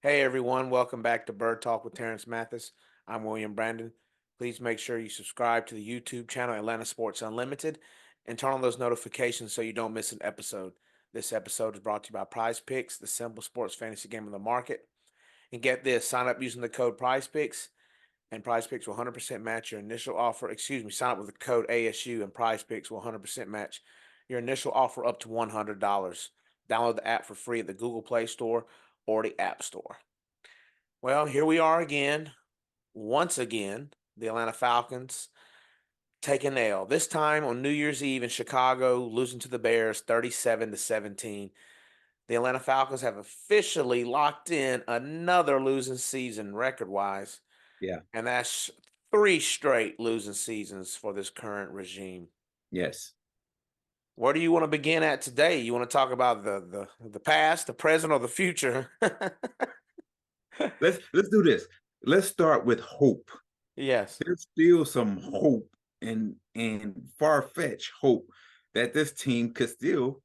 Hey everyone, welcome back to Bird Talk with Terrence Mathis. I'm William Brandon. Please make sure you subscribe to the YouTube channel Atlanta Sports Unlimited and turn on those notifications so you don't miss an episode. This episode is brought to you by Prize Picks, the simple sports fantasy game of the market. And get this, sign up using the code Prize Picks and Prize Picks will 100% match your initial offer. Sign up with the code ASU and Prize Picks will 100% match your initial offer up to $100. Download the app for free at the Google Play Store or the App Store. Well, here we are again. Once again, the Atlanta Falcons take a nail. This time on New Year's Eve in Chicago, losing to the Bears 37-17. The Atlanta Falcons have officially locked in another losing season record-wise, Yeah. and that's 3 straight losing seasons for this current regime. Yes. Where do you want to begin at today? You want to talk about the past, the present, or the future? Let's do this. Let's start with hope. Yes. There's still some hope and far-fetched hope that this team could still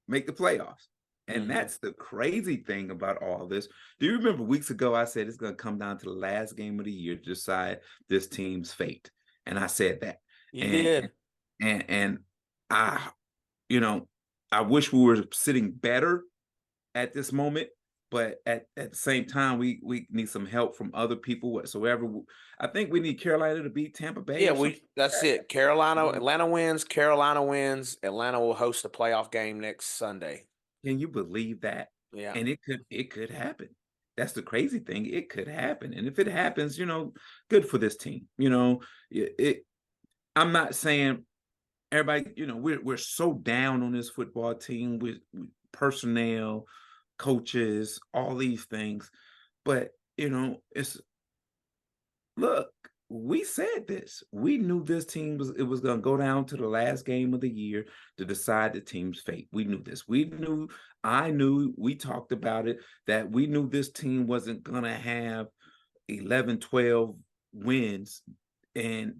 make the playoffs. And Mhm. that's the crazy thing about all this. Do you remember weeks ago I said it's going to come down to the last game of the year to decide this team's fate? And I said that. You And did. and I, I wish we were sitting better at this moment, but at the same time, we need some help from other people whatsoever. I think we need Carolina to beat Tampa Bay Yeah, or something that's like it. Carolina, that. Atlanta wins, Carolina wins. Atlanta will host a playoff game next Sunday. Can you believe that? Yeah. And it could happen. That's the crazy thing. It could happen. And if it happens, good for this team. I'm not saying everybody, we're so down on this football team with personnel, coaches, all these things. But it's look, we said this. We knew this team was gonna go down to the last game of the year to decide the team's fate. We knew this. I knew, we talked about it, that we knew this team wasn't gonna have 11, 12 wins and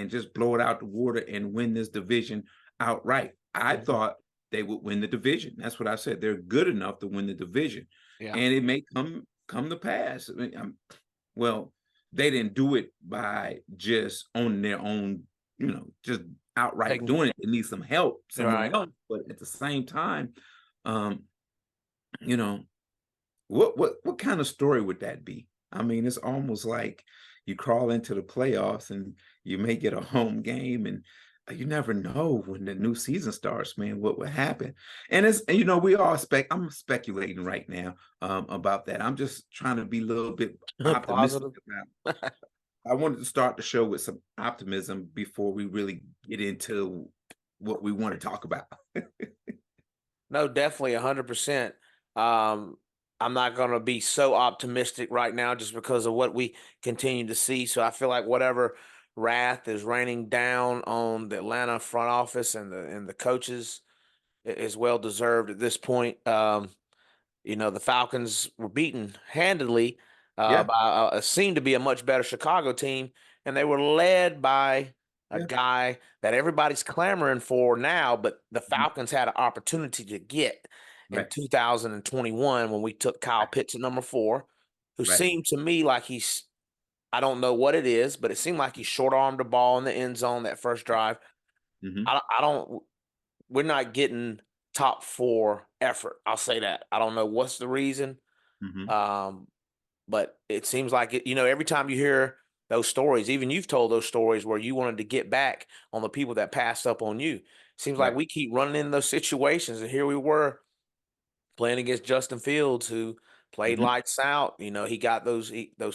just blow it out the water and win this division outright. I Mhm. thought they would win the division. That's what I said. They're good enough to win the division. Yeah. And it may come to pass. I mean, well, they didn't do it by just on their own, just outright Taking doing it. They need some help somewhere right. else. But at the same time, um, you know, what kind of story would that be? I mean, it's almost like you crawl into the playoffs and you may get a home game, and you never know when the new season starts, man, what would happen. And we all I'm speculating right now about that. I'm just trying to be a little bit optimistic Positive. about. I wanted to start the show with some optimism before we really get into what we want to talk about. No, definitely 100%. I'm not going to be so optimistic right now just because of what we continue to see. So I feel like whatever wrath is raining down on the Atlanta front office and the coaches is well deserved at this point. The Falcons were beaten handedly Yeah, by seemed to be a much better Chicago team, and they were led by a yeah, guy that everybody's clamoring for now, but the mhm, Falcons had an opportunity to get in right, 2021 when we took Kyle right, Pitts at number 4, who right. seemed to me like I don't know what it is, but it seemed like he short armed the ball in the end zone that first drive. Hmm. I don't we're not getting top 4 effort. I'll say that. I don't know what's the reason. Hmm. Um, but it seems like every time you hear those stories, even you've told those stories where you wanted to get back on the people that passed up on you. Seems like Right. we keep running in those situations, and here we were playing against Justin Fields, who played Hmm. lights out. He got those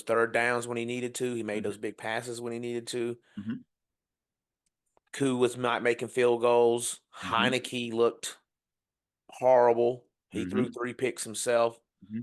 third downs when he needed to. He made Hmm. those big passes when he needed to. Hmm. Koo was not making field goals. Hmm. Heineke looked horrible. He threw Hmm. 3 picks himself. Hmm.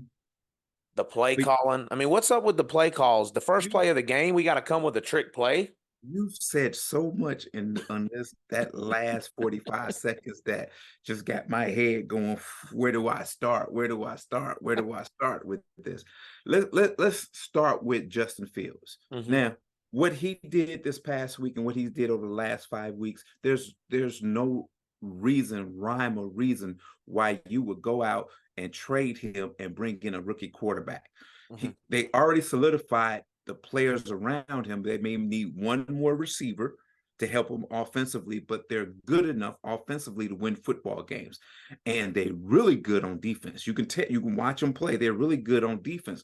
The play But calling. I mean, what's up with the play calls? The first you play of the game, we got to come with a trick play. you said so much in on this that last 45 seconds that just got my head going. Where do I start? Where do I start? Where do I start with this? Let's start with Justin Fields. Hmm. Now, what he did this past week and what he did over the last 5 weeks, there's no rhyme or reason why you would go out and trade him and bring in a rookie quarterback. Mhm. They already solidified the players around him. They may need one more receiver to help them offensively, but they're good enough offensively to win football games. And they're really good on defense. You can watch them play. They're really good on defense.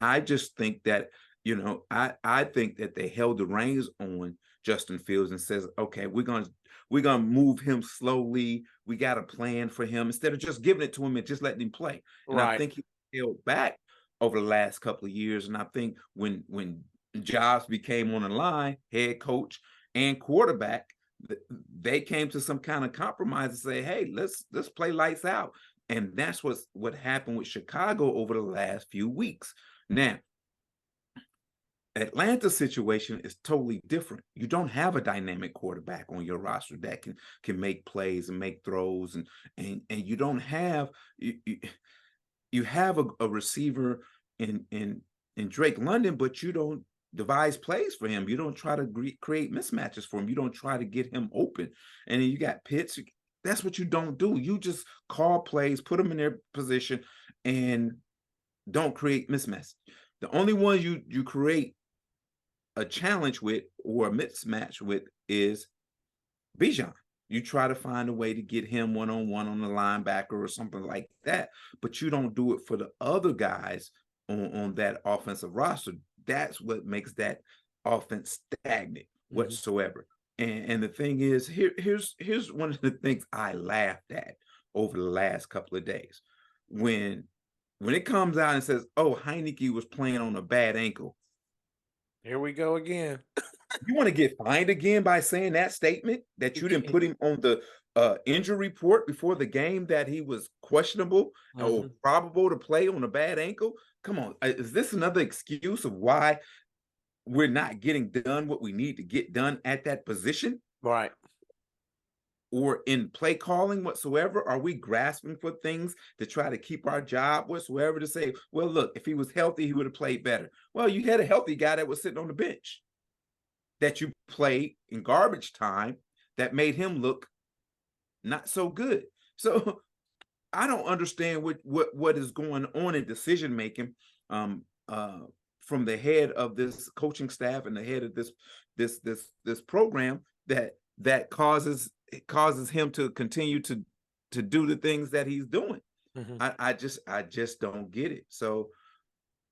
I just think that, I think that they held the reins on Justin Fields and says, okay, we're gonna move him slowly. We got a plan for him instead of just giving it to him and just letting him play. And I Right. think he held back over the last couple of years. And I think when jobs became on the line, head coach and quarterback, they came to some kind of compromise and say, "Hey, let's play lights out." And that's what happened with Chicago over the last few weeks. Now, Atlanta situation is totally different. You don't have a dynamic quarterback on your roster that can make plays and make throws, and you don't have you have a receiver in Drake London, but you don't devise plays for him. You don't try to create mismatches for him. You don't try to get him open. And then you got Pitts. That's what you don't do. You just call plays, put them in their position, and don't create mismatches. The only one you create a challenge with or a mismatch with is Bijan. You try to find a way to get him one-on-one on the linebacker or something like that, but you don't do it for the other guys on that offensive roster. That's what makes that offense stagnant Mhm. whatsoever. And the thing is, here's one of the things I laughed at over the last couple of days. When when it comes out and says, "Oh, Heineke was playing on a bad ankle," Here we go again. you want to get fined again by saying that statement that You you didn't can't. put him on the injury report before the game that he was questionable or Mhm. probable to play on a bad ankle? Come on, is this another excuse of why we're not getting done what we need to get done at that position? Right. Or in play calling whatsoever? Are we grasping for things to try to keep our job whatsoever to say, well, look, if he was healthy, he would have played better? Well, you had a healthy guy that was sitting on the bench that you played in garbage time that made him look not so good. So I don't understand what is going on in decision making um, uh, from the head of this coaching staff and the head of this program that causes him to continue to do the things that he's doing. Mhm. I just don't get it. So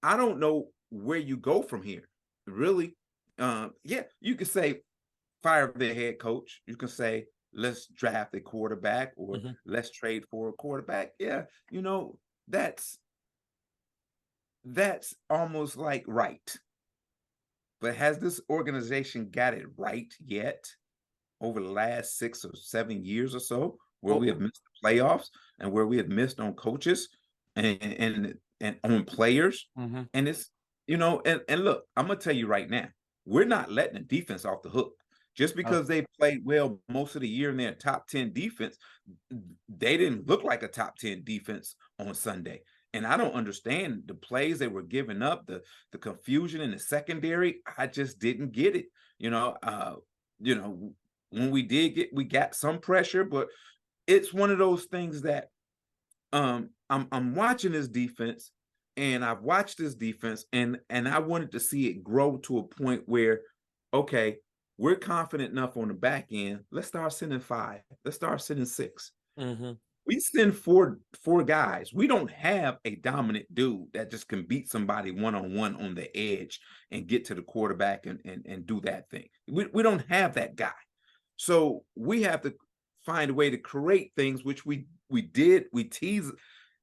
I don't know where you go from here. Really, yeah, you could say fire the head coach. You can say, let's draft a quarterback or Mhm. let's trade for a quarterback. Yeah, you know, that's that's almost like right. But has this organization got it right yet over the last 6 or 7 years or so, where we have Well, missed the playoffs and where we have missed on coaches and on players? mhm. And it's and look, I'm gonna tell you right now, we're not letting the defense off the hook. Just Oh. because they played well most of the year in their top 10 defense, they didn't look like a top 10 defense on Sunday. And I don't understand the plays they were giving up, the confusion in the secondary. I just didn't get it. You know, when we got some pressure, but it's one of those things that I'm watching this defense and I've watched this defense and I wanted to see it grow to a point where, okay, we're confident enough on the back end. Let's start sending five. Let's start sending six. Mhm. We send four guys. We don't have a dominant dude that just can beat somebody one-on-one on the edge and get to the quarterback and do that thing. We don't have that guy. So we have to find a way to create things, which we did.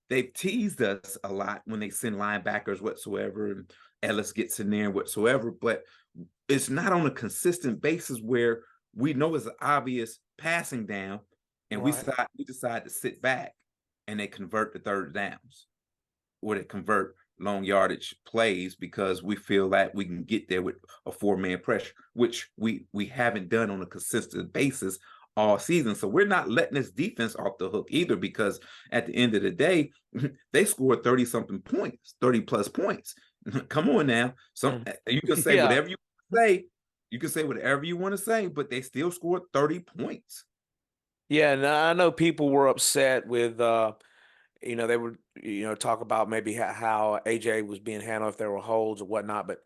They've teased us a lot when they send linebackers whatsoever, and Ellis gets in there whatsoever, but it's not on a consistent basis where we know it's an obvious passing down, and we Right. decide to sit back and they convert the third downs or they convert long yardage plays because we feel that we can get there with a four-man pressure, which we haven't done on a consistent basis all season. So we're not letting this defense off the hook either, because at the end of the day, they scored 30 something points, 30 plus points. Come on now. Mhm. You can say Yeah. whatever you say, you can say whatever you want to say, but they still scored 30 points. Yeah, and I know people were upset with They would, talk about maybe how AJ was being handled if there were holds or whatnot. But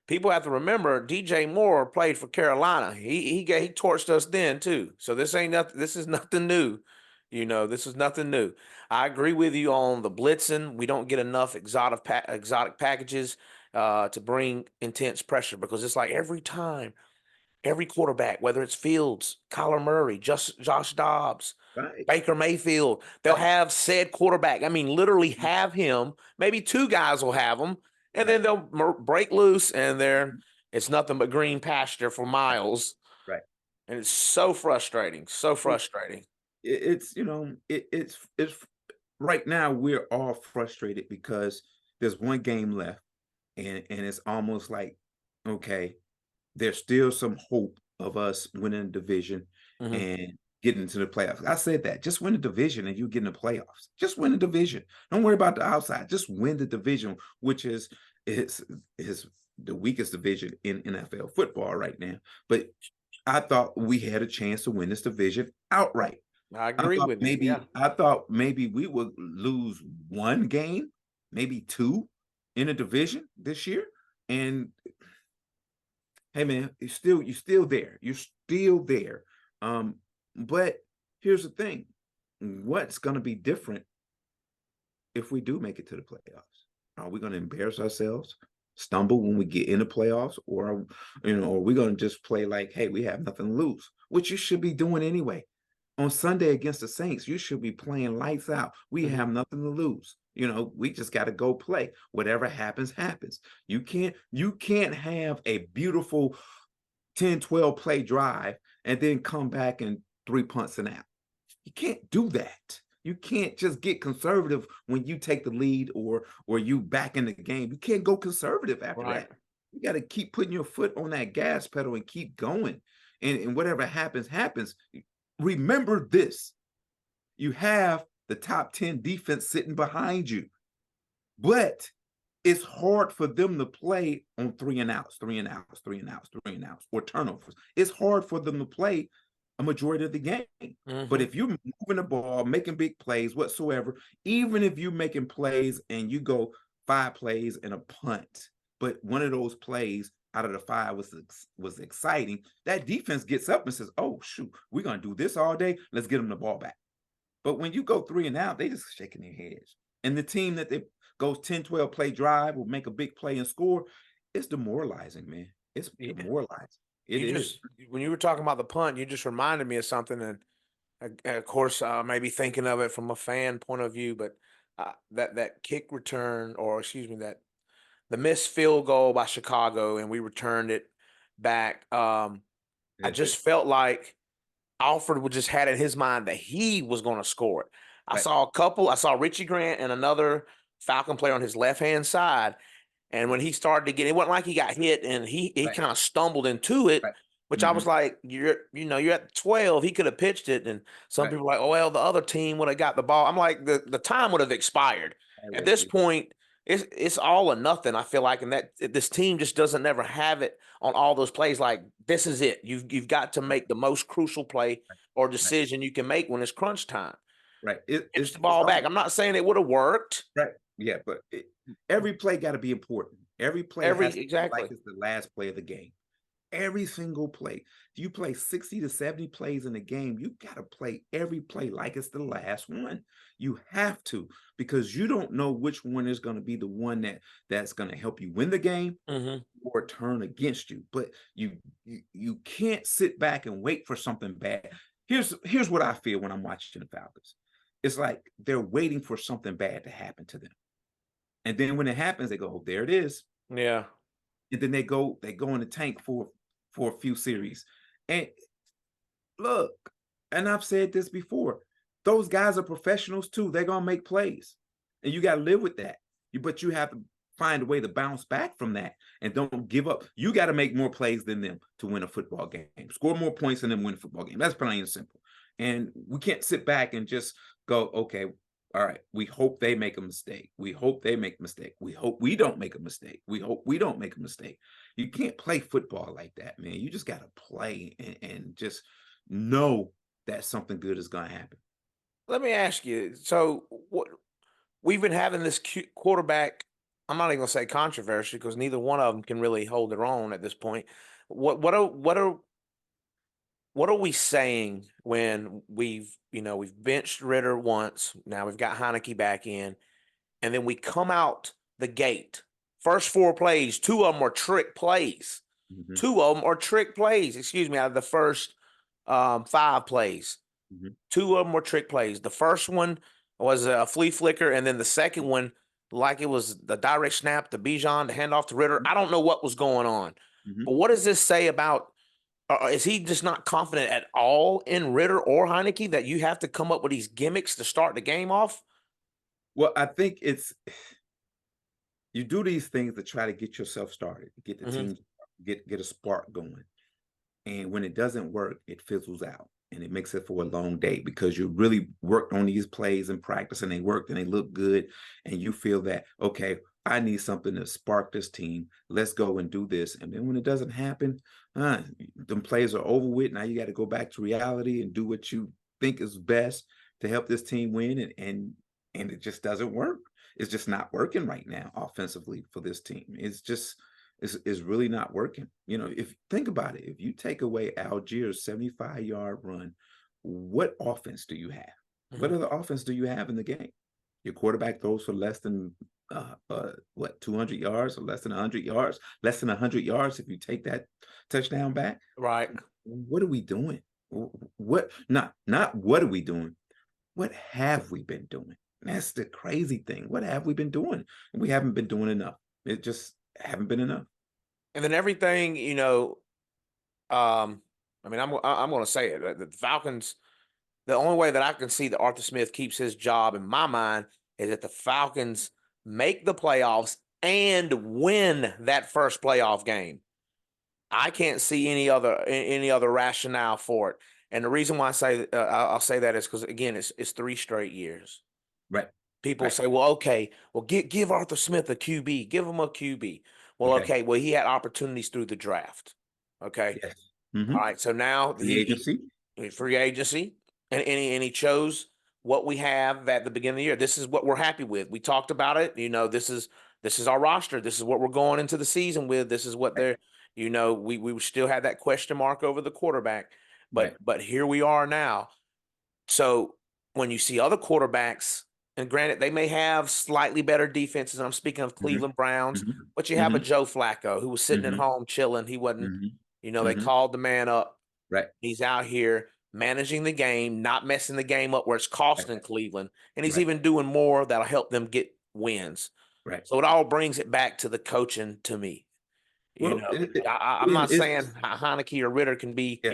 people have to remember DJ Moore played for Carolina. He torched us then too. So this ain't nothing. This is nothing new. This is nothing new. I agree with you on the blitzing. We don't get enough exotic packages to bring intense pressure because it's like every time every quarterback, whether it's Fields, Kyler Murray, Josh Dobbs, Right, Baker Mayfield, they'll right, have said quarterback. I mean, literally have him. Maybe two guys will have him, and right, then they'll break loose, and it's nothing but green pasture for right, miles, right. and it's so frustrating, so It, frustrating. it's it's right now we're all frustrated because there's one game left, and it's almost like, okay, there's still some hope of us winning the division Hmm. and getting into the playoffs. I said that. Just win the division and you get in the playoffs. Just win the division. Don't worry about the outside. Just win the division, which is is the weakest division in NFL football right now. But I thought we had a chance to win this division outright. I agree with you. Yeah. I thought maybe we would lose one game, maybe two in a division this year. And hey man, you're still there. You're still there. Um, but here's the thing. What's gonna be different if we do make it to the playoffs? Are we gonna embarrass ourselves, stumble when we get in the playoffs, or are we gonna just play like, hey, we have nothing to lose, which you should be doing anyway. On Sunday against the Saints, you should be playing lights out. We Hmm. have nothing to lose. We just got to go play. Whatever happens, happens. You can't have a beautiful 10, 12 play drive and then come back and three punts and out. You can't do that. You can't just get conservative when you take the lead or you back in the game. You can't go conservative after Right. that. You got to keep putting your foot on that gas pedal and keep going. And whatever happens, happens. Remember this. You have the top 10 defense sitting behind you, but it's hard for them to play on three and outs, three and outs, three and outs, three and outs, or turnovers. It's hard for them to play a majority of the game. But Hmm. if you're moving the ball, making big plays whatsoever, even if you're making plays and you go 5 plays and a punt, but one of those plays out of the five was exciting, that defense gets up and says, "Oh shoot, we're gonna do this all day. Let's get them the ball back." But when you go three and out, they just shaking their heads. And the team that they goes 10, 12 play drive will make a big play and score. It's demoralizing, man. It's Yeah. demoralizing. It You is. just when you were talking about the punt, you just reminded me of something, and of course, maybe thinking of it from a fan point of view, but that kick return, or excuse me, that the missed field goal by Chicago, and we returned it back. I just felt like Alfred would just had in his mind that he was going to score it. Right, I saw Richie Grant and another Falcon player on his left hand side, and when he started to get, it wasn't like he got hit and he right, kind of stumbled into it, right. which I was Mhm. like, you're at 12. He could have pitched it, and some Right. people were like, oh well, the other team would have got the ball. I'm like, the time would have expired I at would this agree. point. It's all or nothing. I feel like, and that this team just doesn't never have it on all those plays. Like this is it. You've got to Right, make the most crucial play or right, decision you can make when it's crunch time. right. It, Pitch it's the it's ball back. all I'm not saying it would have worked right. Yeah, but every play got to be important. Every play every has to be like exactly. it's the last play of the game. Every single play. If you play 60 to 70 plays in a game, you got to play every play like it's the last one. You have to, because you don't know which one is going to be the one that's going to help you win the game Hmm. or turn against you. But you can't sit back and wait for something bad. Here's what I feel when I'm watching the Falcons. It's like they're waiting for something bad to happen to them. And then when it happens, they go, "Oh, there it is." Yeah. And then they go in the tank for a few series. And look, and I've said this before, those guys are professionals too. They're gonna make plays, and you got to live with that. But you have to find a way to bounce back from that and don't give up. You got to make more plays than them to win a football game. Score more points than them win a football game. That's plain and simple. And we can't sit back and just go, okay, all right, we hope they make a mistake. We hope they make a mistake. We hope we don't make a mistake. We hope we don't make a mistake. You can't play football like that, man. You just got to play and just know that something good is going to happen. Let me ask you. So what? we've been having this quarterback. I'm not even gonna say controversy because neither one of them can really hold their own at this point. What are we saying when we've benched Ritter once? Now we've got Heineke back in, and then we come out the gate. First four plays, two of them are trick plays. Mhm, Two of them are trick plays. Excuse me, out of the first five plays. mhm, Two of them were trick plays. The first one was a flea flicker, and then the second one, like it was the direct snap to Bijan to hand off to Ritter. mhm, I don't know what was going on, mhm. but what does this say about? Is he just not confident at all in Ritter or Heineke that you have to come up with these gimmicks to start the game off? Well, I think it's you do these things to try to get yourself started, get the Hmm. team, get a spark going. And when it doesn't work, it fizzles out and it makes it for a long day because you really worked on these plays in practice and they worked and they look good. And you feel that, okay, I need something to spark this team. Let's go and do this. And then when it doesn't happen, them plays are over with. Now you got to go back to reality and do what you think is best to help this team win. And it just doesn't work. It's just not working right now offensively for this team. It's just is really not working. You know, if think about it, if you take away Algiers' 75-yard run, what offense do you have? Hmm. What other offense do you have in the game? Your quarterback throws for less than what 200 yards or less than 100 yards, less than 100 yards if you take that touchdown back. Right. What are we doing? What not what are we doing? What have we been doing? That's the crazy thing. What have we been doing? We haven't been doing enough. It just haven't been enough. And then everything, I mean, I'm going to say it. The Falcons. The only way that I can see that Arthur Smith keeps his job in my mind is that the Falcons make the playoffs and win that first playoff game. I can't see any other rationale for it. And the reason why I'll say that is because again, it's 3 straight years. Right. People Right. say, well, okay, well, give Arthur Smith a QB, give him a QB. Well, Okay. okay, well, he had opportunities through the draft. Okay, Yes. all right, so now Free agency. free agency, and he chose what we have at the beginning of the year. This is what we're happy with. We talked about it. This is our roster. This is what we're going into the season with. This is what Right. they're. We still had that question mark over the quarterback, but Right. here we are now. So when you see other quarterbacks, and granted, they may have slightly better defenses. I'm speaking of Mhm. Cleveland Browns, Mhm. but you have a Mhm. Joe Flacco who was sitting at Mhm. home chilling. He wasn't, Mhm. they Mhm. called the man up. Right. He's out here managing the game, not messing the game up where it's Right. costing Cleveland. And he's Right. even doing more that'll help them get wins. Right. So it all brings it back to the coaching to me. You Well, know, it, I'm not saying it's Heineke or Ritter can be yeah.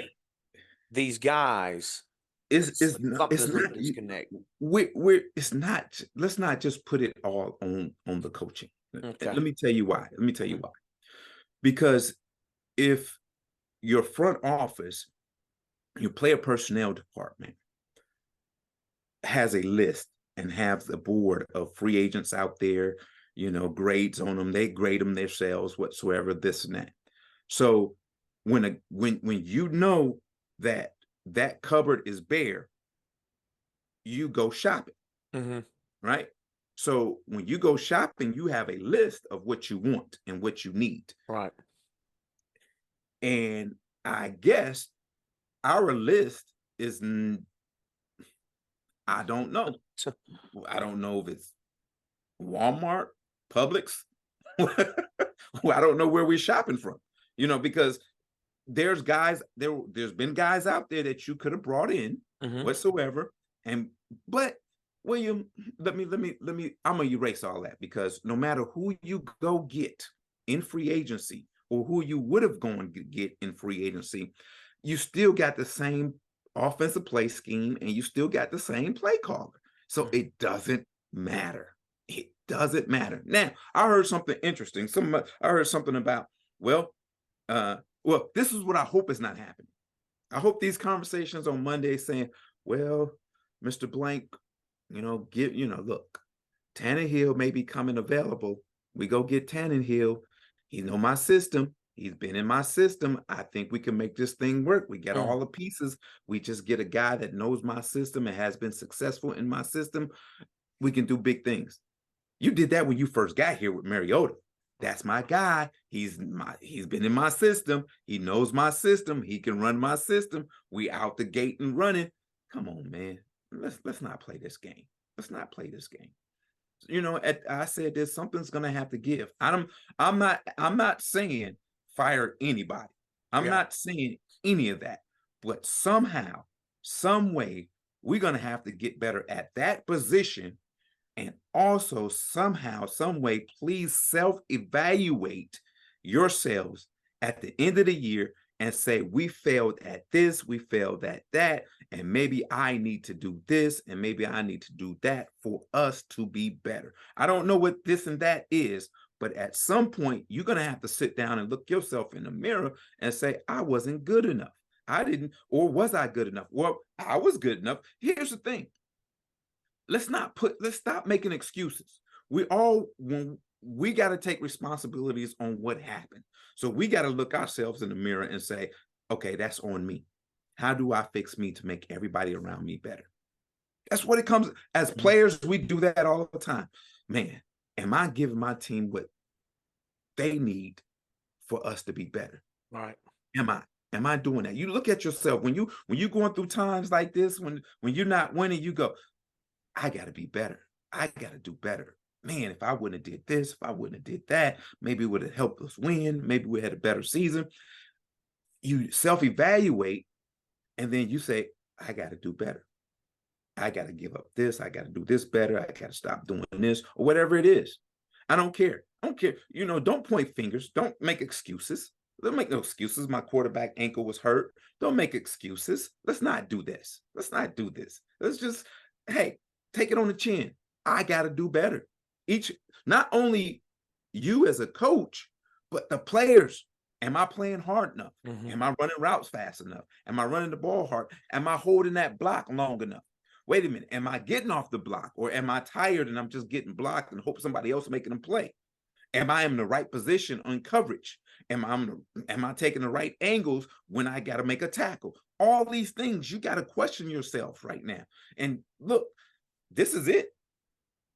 these guys, but It's not. something It's doesn't not. disconnect. We're. It's not. Let's not just put it all on the coaching. Okay. Let me tell you why. Let me tell you Mhm. why. Because if your front office, your player personnel department has a list and have the board of free agents out there, grades on them. They grade them themselves, whatsoever, this and that. So when you know that that cupboard is bare, you go shopping, Mhm. right? So when you go shopping, you have a list of what you want and what you need. Right. And I guess our list is I don't know. So, I don't know if it's Walmart, Publix. Well, I don't know where we're shopping from, because there's been guys out there that you could have brought in mhm. whatsoever. But William, I'm gonna erase all that because no matter who you go get in free agency or who you would have gone to get in free agency, you still got the same offensive play scheme and you still got the same play caller. So Mhm. it doesn't matter. It doesn't matter. Now, I heard something interesting. I heard something about, well, this is what I hope is not happening. I hope these conversations on Monday saying, well, Mr. Blank, look, Tannehill may be coming available. We go get Tannehill. He know my system. He's been in my system. I think we can make this thing work. We get Mm. all the pieces. We just get a guy that knows my system and has been successful in my system. we can do big things. You did that when you first got here with Mariota. That's my guy. He's been in my system. He knows my system. He can run my system. We out the gate and running. Come on, man. Let's not play this game. Let's not play this game. I said this. Something's gonna have to give. I'm not saying fire anybody. I'm Yeah. not saying any of that. But somehow, some way, we're gonna have to get better at that position, and also somehow, some way, please self-evaluate yourselves at the end of the year and say, we failed at this, we failed at that, and maybe I need to do this, and maybe I need to do that for us to be better. I don't know what this and that is, but at some point, you're going to have to sit down and look yourself in the mirror and say, I wasn't good enough. I didn't, or was I good enough? Well, I was good enough. Here's the thing. Let's stop making excuses. When we got to take responsibilities on what happened. So we got to look ourselves in the mirror and say, okay, that's on me. How do I fix me to make everybody around me better? That's what it comes. As players, we do that all the time. Man, am I giving my team what they need for us to be better? Right. Am I? Am I doing that? You look at yourself when you're going through times like this, when you're not winning, you go, I got to be better. I got to do better. Man, if I wouldn't have did this, if I wouldn't have did that, maybe it would have helped us win. Maybe we had a better season. You self-evaluate, and then you say, I got to do better. I got to give up this. I got to do this better. I got to stop doing this, or whatever it is. I don't care. I don't care. Don't point fingers. Don't make excuses. Don't make no excuses. My quarterback ankle was hurt. Don't make excuses. Let's not do this. Let's not do this. Let's just, hey, take it on the chin. I got to do better. Not only you as a coach, but the players. Am I playing hard enough? Am I running routes fast enough? Am I running the ball hard? Am I holding that block long enough? Wait a minute. Am I getting off the block, or am I tired and I'm just getting blocked and hope somebody else making them play? Am I in the right position on coverage? Am I taking the right angles when I got to make a tackle? All these things, you got to question yourself right now. And look, this is it.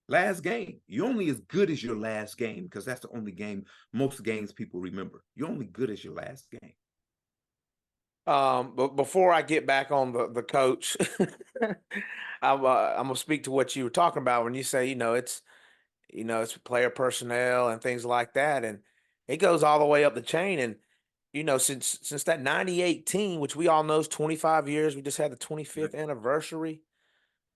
Last game. You're only as good as your last game, because that's the only game most games people remember. You're only good as your last game. But before I get back on the coach, I'm gonna speak to what you were talking about when you say, it's player personnel and things like that, and it goes all the way up the chain. And since that '98 team, which we all know is 25 years, we just had the 25th Right. anniversary.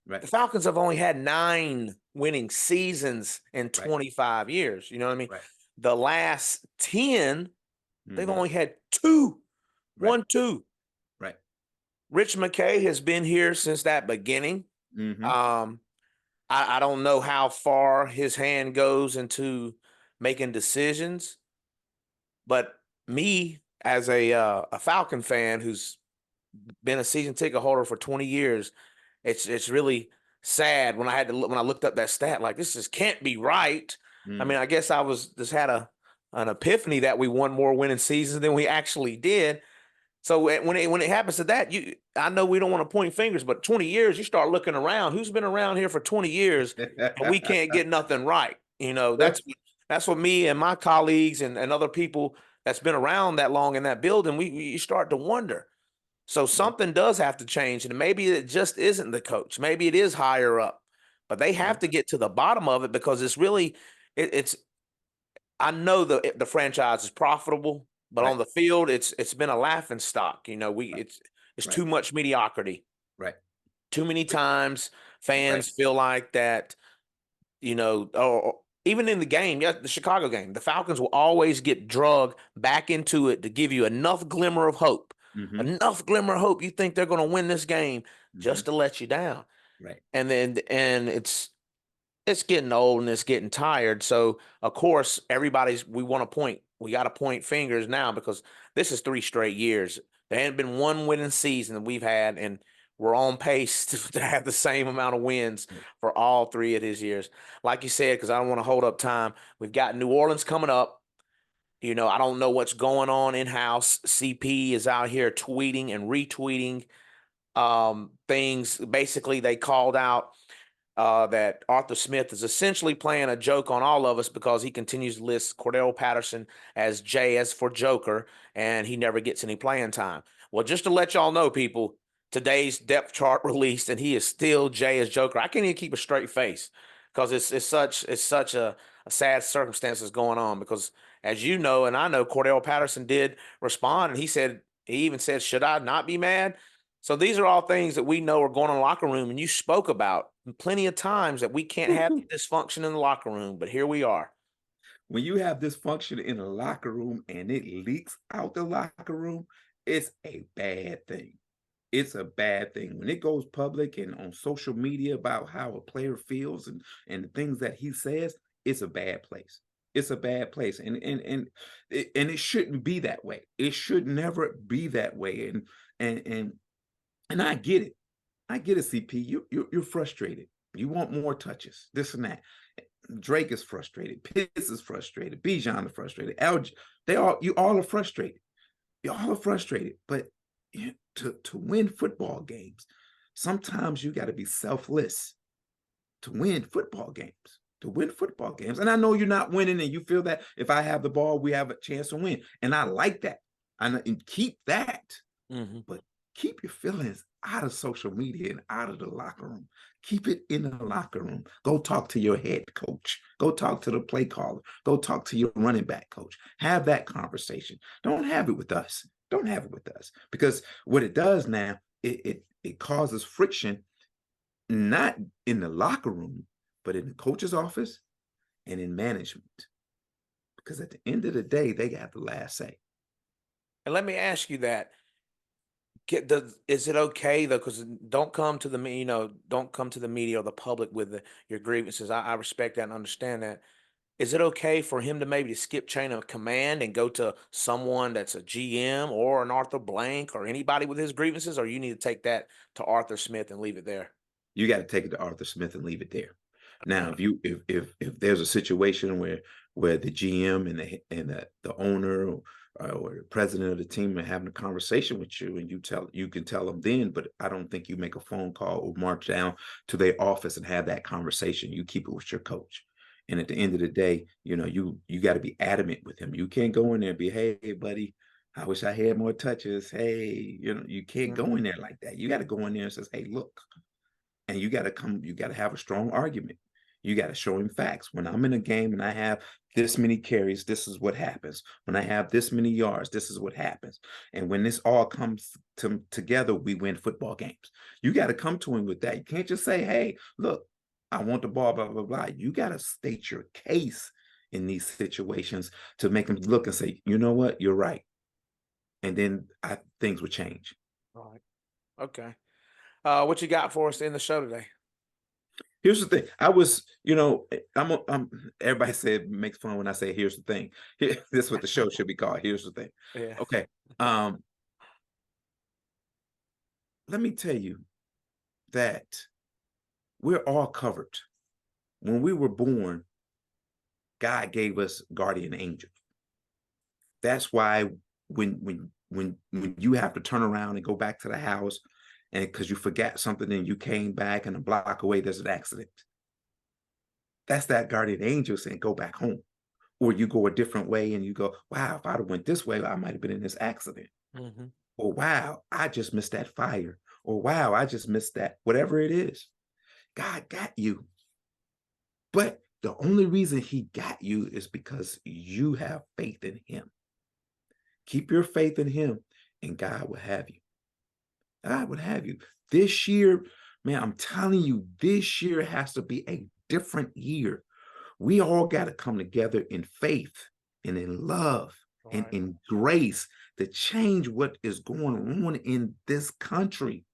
Right. The Falcons have only had 9 winning seasons in Right. 25 years. You know what I mean? Right. The last 10, they've Hmm. only had 2, Right. 1, 2. Right. Rich McKay has been here since that beginning. Hmm. Um, I don't know how far his hand goes into making decisions, but me as a Falcon fan who's been a season ticket holder for 20 years, it's really sad when when I looked up that stat, like this just can't be right. I Mm. mean, I guess I was just had an epiphany that we won more winning seasons than we actually did. So when it happens to that, I know we don't want to point fingers, but 20 years, you start looking around. Who's been around here for 20 years and we can't get nothing right? That's what me and my colleagues and other people that's been around that long in that building, we you start to wonder. So something does have to change, and maybe it just isn't the coach. Maybe it is higher up, but they have Right. to get to the bottom of it because it's really it's I know the franchise is profitable, but Right. on the field, it's been a laughing stock. Right. It's Right. too much mediocrity. Right. Too many But- times Right. fans feel like that, or even in the game, yeah, the Chicago game, the Falcons will always get drugged back into it to give you enough glimmer of hope. Hmm. Enough glimmer of hope you think they're going to win this game Hmm. just to let you down. Right. And it's getting old and it's getting tired. So of course, we want to point. We got to point fingers now because this is 3 straight years. There ain't been one winning season that we've had, and we're on pace to have the same amount of wins Right. for all 3 of his years. Like you said, because I don't want to hold up time. We've got New Orleans coming up. I don't know what's going on in house. CP is out here tweeting and retweeting things. Basically, they called out that Arthur Smith is essentially playing a joke on all of us because he continues to list Cordell Patterson as J as for Joker, and he never gets any playing time. Well, just to let y'all know, people, today's depth chart released, and he is still J as Joker. I can't even keep a straight face because it's such a sad circumstances going on. Because as you know, and I know, Cordell Patterson did respond, and he even said, "Should I not be mad?" So these are all things that we know are going on in the locker room, and you spoke about plenty of times that we can't have dysfunction in the locker room, but here we are. When you have dysfunction in a locker room and it leaks out the locker room, it's a bad thing. It's a bad thing. When it goes public and on social media about how a player feels and the things that he says, it's a bad place. It's a bad place. And it shouldn't be that way. It should never be that way. And I get it. I get it, CP. You're frustrated. You want more touches, this and that. Drake is frustrated. Pitts is frustrated. Bijan is frustrated. LG, you all are frustrated. You all are frustrated. But to win football games, sometimes you got to be selfless to win football games. To win football games. And I know you're not winning, and you feel that if I have the ball, we have a chance to win. And I like that. And keep that. Mhm. But keep your feelings out of social media and out of the locker room. Keep it in the locker room. Go talk to your head coach. Go talk to the play caller. Go talk to your running back coach. Have that conversation. Don't have it with us. Don't have it with us. Because what it does now, it causes friction, not in the locker room, but in the coach's office and in management. Because at the end of the day, they got the last say. And let me ask you that. Is it okay though? Because don't come to don't come to the media or the public with your grievances. I respect that and understand that. Is it okay for him to maybe skip chain of command and go to someone that's a GM or an Arthur Blank or anybody with his grievances, or you need to take that to Arthur Smith and leave it there? You got to take it to Arthur Smith and leave it there. Now, Okay. if there's a situation where the GM and the owner or the president of the team are having a conversation with you, and you can tell them then, but I don't think you make a phone call or march down to their office and have that conversation. You keep it with your coach. And at the end of the day, you got to be adamant with him. You can't go in there and be, hey, buddy, I wish I had more touches. Hey, you can't go in Mhm. there like that. You got to go in there and says, hey, look, and you got to have a strong argument. You got to show him facts. When I'm in a game and I have this many carries, this is what happens. When I have this many yards, this is what happens. And when this all comes together, we win football games. You got to come to him with that. You can't just say, hey, look, I want the ball, blah, blah, blah. You got to state your case in these situations to make him look and say, you know what, you're right. And then things would change. All right. Okay. What you got for us in the show today? Here's the thing. I'm everybody said makes fun when I say here's the thing. This is what the show should be called. Here's the thing. Yeah. Okay. Um, let me tell you that we're all covered. When we were born, God gave us guardian angels. That's why when you have to turn around and go back to the house and because you forgot something and you came back and a block away, there's an accident. That's that guardian angel saying, go back home. Or you go a different way and you go, wow, if I'd have went this way, I might have been in this accident. Hmm. Or wow, I just missed that fire. Or wow, I just missed that. Whatever it is, God got you. But the only reason he got you is because you have faith in him. Keep your faith in him and God will have you. God would have you. This year, man, I'm telling you, this year has to be a different year. We all got to come together in faith and in love All and right. in grace to change what is going on in this country.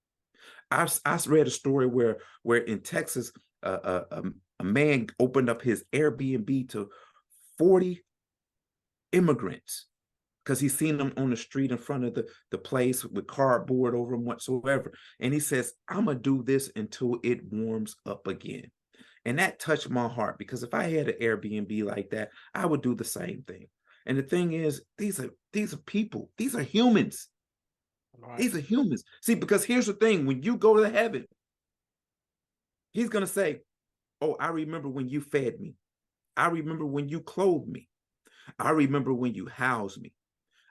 I read a story where in Texas, a man opened up his Airbnb to 40 immigrants because he's seen them on the street in front of the place with cardboard over them whatsoever. And he says, I'm going to do this until it warms up again. And that touched my heart because if I had an Airbnb like that, I would do the same thing. And the thing is, these are people. These are humans. All right. These are humans. See, because here's the thing: when you go to heaven, he's gonna say, Oh, I remember when you fed me. I remember when you clothed me. I remember when you housed me.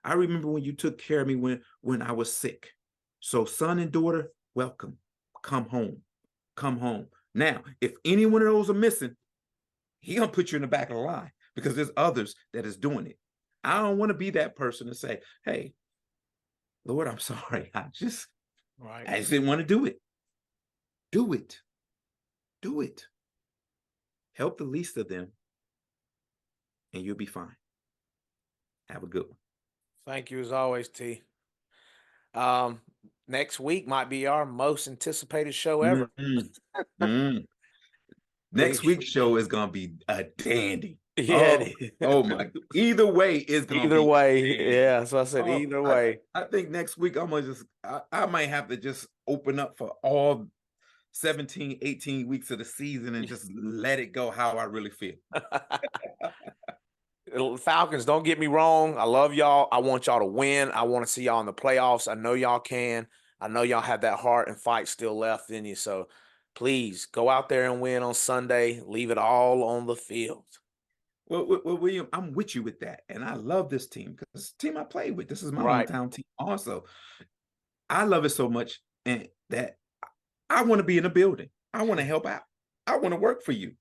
I remember when you took care of me when I was sick. So son and daughter, welcome. Come home. Come home. Now, if any one of those are missing, he gonna put you in the back of the line because there's others that is doing it. I don't want to be that person to say, hey, Lord, I'm sorry. Right. I just didn't want to do it. Do it. Do it. Help the least of them, and you'll be fine. Have a good one. Thank you as always, T. Um, Next week might be our most anticipated show ever. Mm, mm. Next We week's show is gonna be a dandy. yeah, Oh, it oh is. my! Either way, it's gonna Either be way, dandy. yeah. So I said Oh, either way. I think next week I'm gonna I might have to just open up for all 17, 18 weeks of the season and just let it go how I really feel. Falcons, don't get me wrong. I love y'all. I want y'all to win. I want to see y'all in the playoffs. I know y'all can. I know y'all have that heart and fight still left in you. So please go out there and win on Sunday. Leave it all on the field. Well, William, I'm with you with that, and I love this team because it's the team I play with. This is my Right. hometown team. Also, I love it so much, and that I want to be in the building. I want to help out. I want to work for you.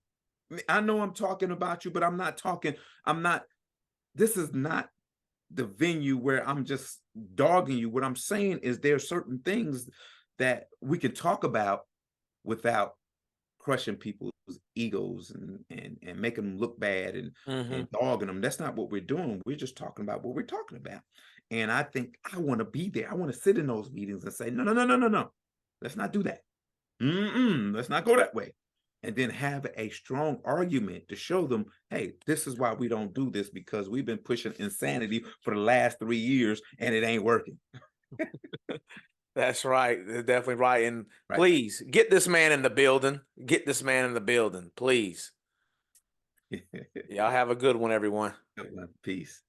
I know I'm talking about you, but I'm not talking. I'm not. This is not the venue where I'm just dogging you. What I'm saying is there are certain things that we can talk about without crushing people's egos and making them look bad Hmm. and dogging them. That's not what we're doing. We're just talking about what we're talking about. And I think I want to be there. I want to sit in those meetings and say, no, no, no, no, no, no. Let's not do that. Let's not go that way. And then have a strong argument to show them, hey, this is why we don't do this because we've been pushing insanity for the last 3 years and it ain't working. That's right. They're definitely right. And Right. please get this man in the building. Get this man in the building, please. Y'all have a good one, everyone. Peace.